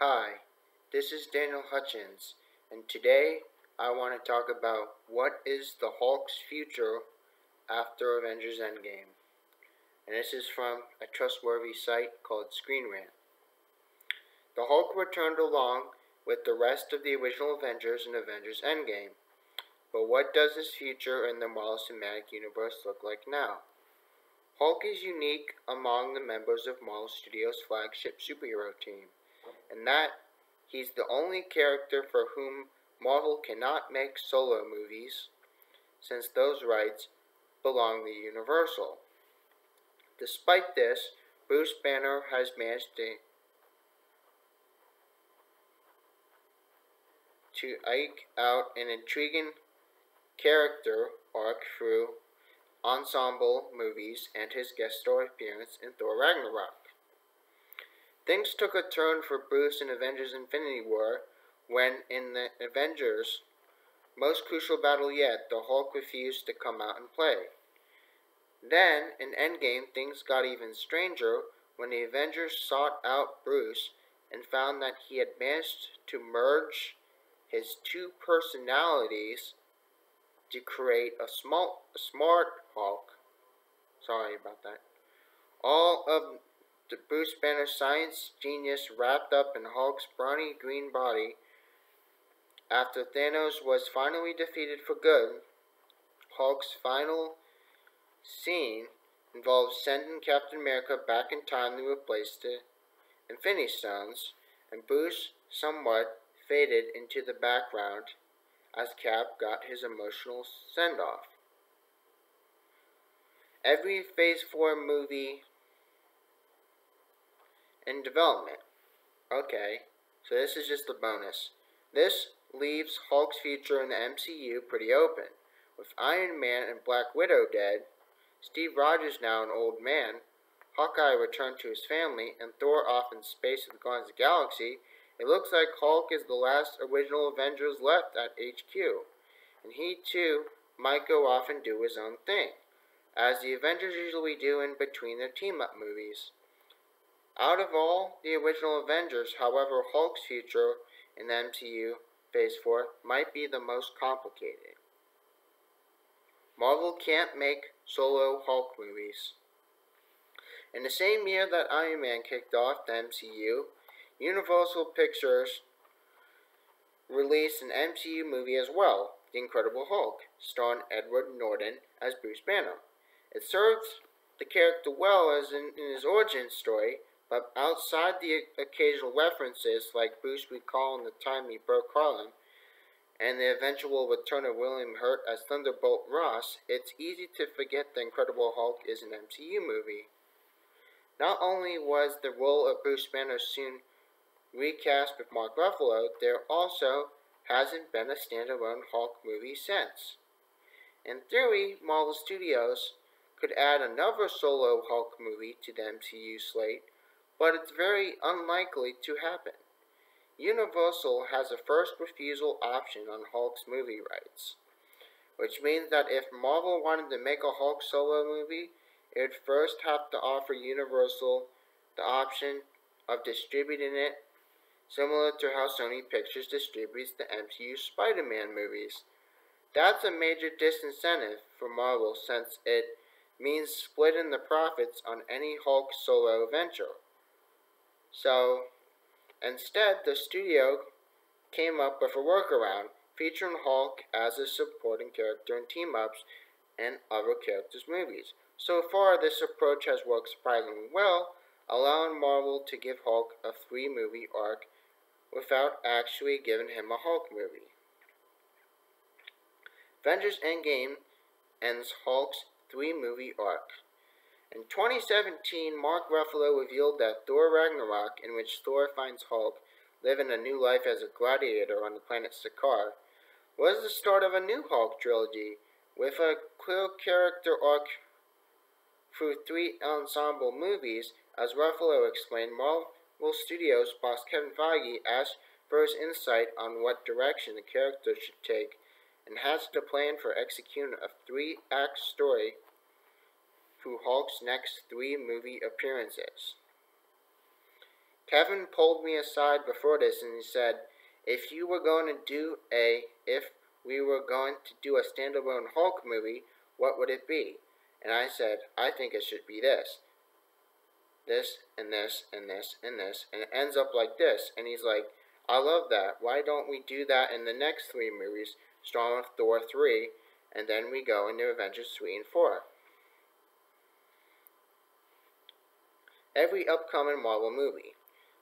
Hi, this is Daniel Hutchins, and today I want to talk about what is the Hulk's future after Avengers Endgame. And this is from a trustworthy site called Screen Rant. The Hulk returned along with the rest of the original Avengers in Avengers Endgame. But what does his future in the Marvel Cinematic Universe look like now? Hulk is unique among the members of Marvel Studios' flagship superhero team, and that he's the only character for whom Marvel cannot make solo movies, since those rights belong to Universal. Despite this, Bruce Banner has managed to eke out an intriguing character arc through ensemble movies and his guest star appearance in Thor Ragnarok. Things took a turn for Bruce in Avengers Infinity War when, in the Avengers' most crucial battle yet, the Hulk refused to come out and play. Then, in Endgame, things got even stranger when the Avengers sought out Bruce and found that he had managed to merge his two personalities to create a smart Hulk. Sorry about that. All of the Bruce Banner science genius wrapped up in Hulk's brawny green body. After Thanos was finally defeated for good, Hulk's final scene involves sending Captain America back in time to replace the Infinity Stones, and Bruce somewhat faded into the background as Cap got his emotional send-off. Every Phase 4 movie in development. Okay, so this is just a bonus. This leaves Hulk's future in the MCU pretty open. With Iron Man and Black Widow dead, Steve Rogers now an old man, Hawkeye returned to his family, and Thor off in space with the Guardians of the Galaxy, it looks like Hulk is the last original Avengers left at HQ, and he too might go off and do his own thing, as the Avengers usually do in between their team-up movies. Out of all the original Avengers, however, Hulk's future in the MCU Phase 4 might be the most complicated. Marvel can't make solo Hulk movies. In the same year that Iron Man kicked off the MCU, Universal Pictures released an MCU movie as well, The Incredible Hulk, starring Edward Norton as Bruce Banner. It serves the character well as in his origin story, but outside the occasional references like Bruce recalling the time he broke Harlem and the eventual return of William Hurt as Thunderbolt Ross, it's easy to forget the Incredible Hulk is an MCU movie. Not only was the role of Bruce Banner soon recast with Mark Ruffalo, there also hasn't been a standalone Hulk movie since. In theory, Marvel Studios could add another solo Hulk movie to the MCU slate, but it's very unlikely to happen. Universal has a first refusal option on Hulk's movie rights, which means that if Marvel wanted to make a Hulk solo movie, it would first have to offer Universal the option of distributing it, similar to how Sony Pictures distributes the MCU Spider-Man movies. That's a major disincentive for Marvel since it means splitting the profits on any Hulk solo venture. So, instead, the studio came up with a workaround, featuring Hulk as a supporting character in team-ups and other characters' movies. So far, this approach has worked surprisingly well, allowing Marvel to give Hulk a 3-movie arc without actually giving him a Hulk movie. Avengers Endgame ends Hulk's 3-movie arc. In 2017, Mark Ruffalo revealed that Thor Ragnarok, in which Thor finds Hulk living a new life as a gladiator on the planet Sakaar, was the start of a new Hulk trilogy, with a clear character arc through 3 ensemble movies. As Ruffalo explained, Marvel Studios boss Kevin Feige asked for his insight on what direction the character should take, and has to plan for executing a 3-act story through Hulk's next 3 movie appearances. Kevin pulled me aside before this and he said, if we were going to do a standalone Hulk movie, what would it be? And I said, I think it should be this. This and this and this and this, and it ends up like this. And he's like, I love that. Why don't we do that in the next 3 movies, starting with Thor 3, and then we go into Avengers 3 and 4. Every upcoming Marvel movie.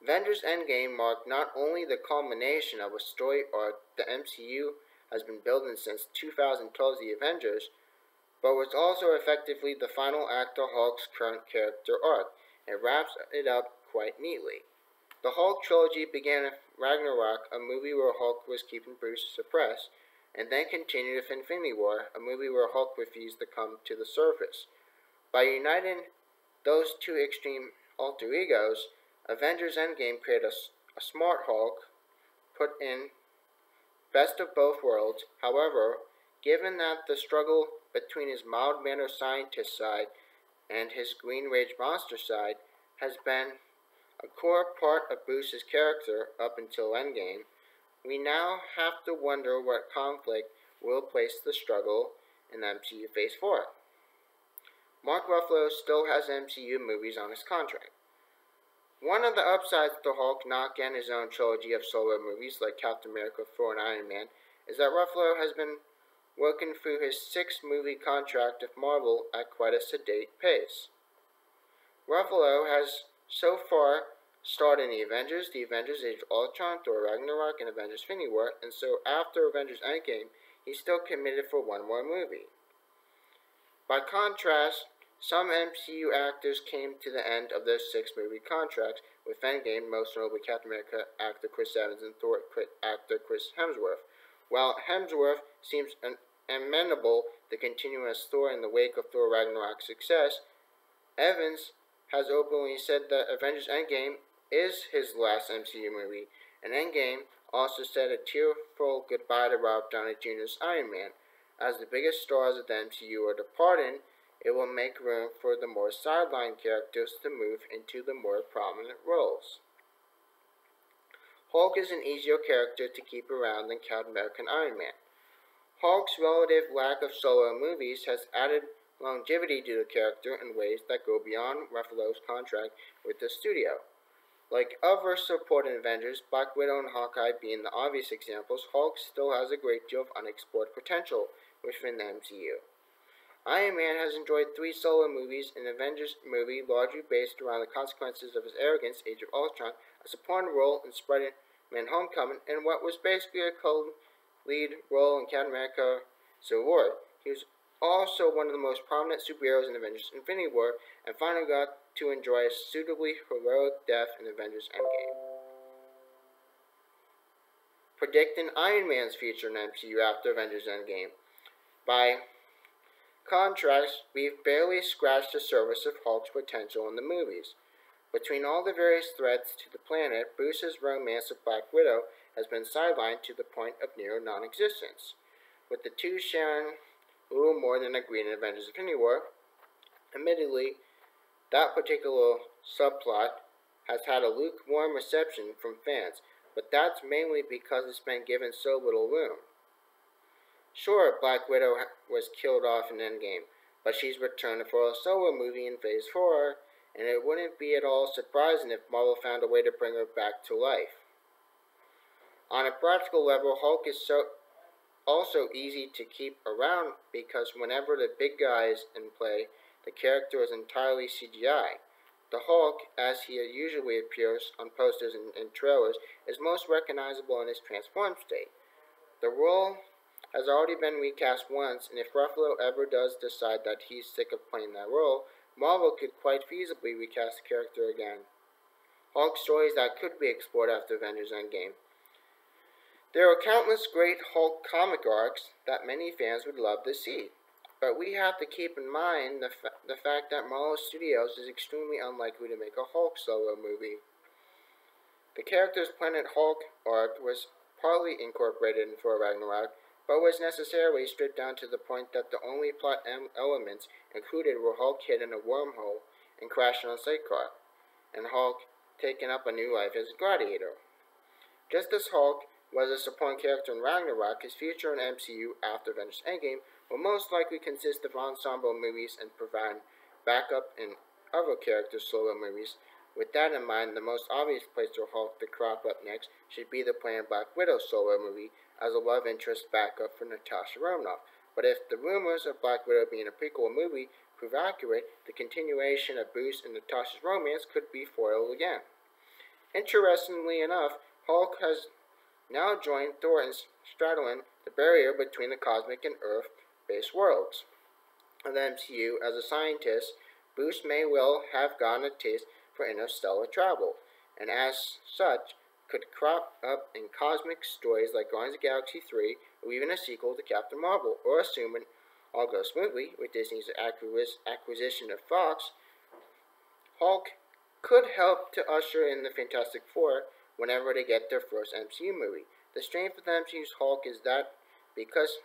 Avengers Endgame marked not only the culmination of a story arc the MCU has been building since 2012's The Avengers, but was also effectively the final act of Hulk's current character arc. It wraps it up quite neatly. The Hulk trilogy began with Ragnarok, a movie where Hulk was keeping Bruce suppressed, and then continued with Infinity War, a movie where Hulk refused to come to the surface. By uniting those 2 extreme alter egos, Avengers Endgame created a smart Hulk, put in best of both worlds. However, given that the struggle between his mild-mannered scientist side and his Green Rage monster side has been a core part of Bruce's character up until Endgame, we now have to wonder what conflict will place the struggle in MCU Phase 4. Mark Ruffalo still has MCU movies on his contract. One of the upsides to Hulk not getting his own trilogy of solo movies like Captain America, Thor, and Iron Man is that Ruffalo has been working through his 6-movie contract with Marvel at quite a sedate pace. Ruffalo has so far starred in The Avengers Age of Ultron, Thor Ragnarok, and Avengers Infinity War, and so after Avengers Endgame, he's still committed for one more movie. By contrast, some MCU actors came to the end of their 6-movie contracts, with Endgame most notably Captain America actor Chris Evans and Thor actor Chris Hemsworth. While Hemsworth seems amenable to continuing as Thor in the wake of Thor Ragnarok's success, Evans has openly said that Avengers Endgame is his last MCU movie, and Endgame also said a tearful goodbye to Robert Downey Jr.'s Iron Man. As the biggest stars of the MCU are departing, it will make room for the more sidelined characters to move into the more prominent roles. Hulk is an easier character to keep around than Captain America and Iron Man. Hulk's relative lack of solo movies has added longevity to the character in ways that go beyond Ruffalo's contract with the studio. Like other supporting Avengers, Black Widow and Hawkeye being the obvious examples, Hulk still has a great deal of unexplored potential within the MCU. Iron Man has enjoyed 3 solo movies, an Avengers movie largely based around the consequences of his arrogance, Age of Ultron, a supporting role in Spider-Man Homecoming, and what was basically a co-lead role in Captain America Civil War. He was also one of the most prominent superheroes in Avengers Infinity War, and finally got to enjoy a suitably heroic death in Avengers Endgame. Predicting Iron Man's future in MCU after Avengers Endgame. By contrast, we've barely scratched the surface of Hulk's potential in the movies. Between all the various threats to the planet, Bruce's romance with Black Widow has been sidelined to the point of near non-existence, with the 2 sharing little more than agreed in Avengers Infinity War. Admittedly, that particular subplot has had a lukewarm reception from fans, but that's mainly because it's been given so little room. Sure, Black Widow was killed off in Endgame, but she's returned for a solo movie in Phase 4, and it wouldn't be at all surprising if Marvel found a way to bring her back to life. On a practical level, Hulk is also easy to keep around because whenever the big guy is in play, the character is entirely CGI. The Hulk, as he usually appears on posters and trailers, is most recognizable in his transformed state. The role has already been recast once, and if Ruffalo ever does decide that he's sick of playing that role, Marvel could quite feasibly recast the character again. Hulk stories that could be explored after Avengers Endgame. There are countless great Hulk comic arcs that many fans would love to see, but we have to keep in mind the fact that Marvel Studios is extremely unlikely to make a Hulk solo movie. The character's Planet Hulk arc was partly incorporated in Thor Ragnarok, but was necessarily stripped down to the point that the only plot elements included were Hulk hid in a wormhole and crashing on a sidecar, and Hulk taking up a new life as a gladiator. Just as Hulk was a supporting character in Ragnarok, his future in MCU after Avengers Endgame will most likely consist of ensemble movies and provide backup in other characters' solo movies. With that in mind, the most obvious place for Hulk to crop up next should be the planned Black Widow solo movie as a love interest backup for Natasha Romanoff. But if the rumors of Black Widow being a prequel movie prove accurate, the continuation of Bruce and Natasha's romance could be foiled again. Interestingly enough, Hulk has now joined Thor in straddling the barrier between the cosmic and Earth-based worlds of the MCU. As a scientist, Bruce may well have gotten a taste for interstellar travel, and as such could crop up in cosmic stories like Guardians of the Galaxy 3, or even a sequel to Captain Marvel, or assuming all goes smoothly with Disney's acquisition of Fox, Hulk could help to usher in the Fantastic Four whenever they get their first MCU movie. The strength of the MCU's Hulk is that because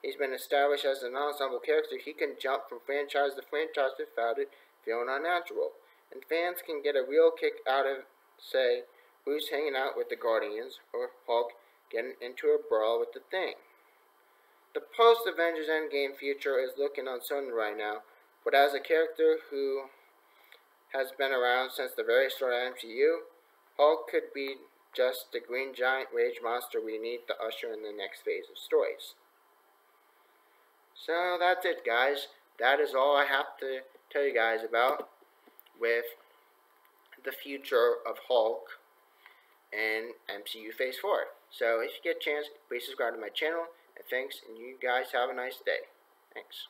he's been established as an ensemble character, he can jump from franchise to franchise without it feeling unnatural. And fans can get a real kick out of, say, Bruce hanging out with the Guardians, or Hulk getting into a brawl with the Thing. The post-Avengers Endgame future is looking uncertain right now, but as a character who has been around since the very start of MCU, Hulk could be just the green giant rage monster we need to usher in the next phase of stories. So that's it, guys. That is all I have to tell you guys about with the future of Hulk and MCU Phase 4. So if you get a chance, please subscribe to my channel, and thanks, and you guys have a nice day. Thanks.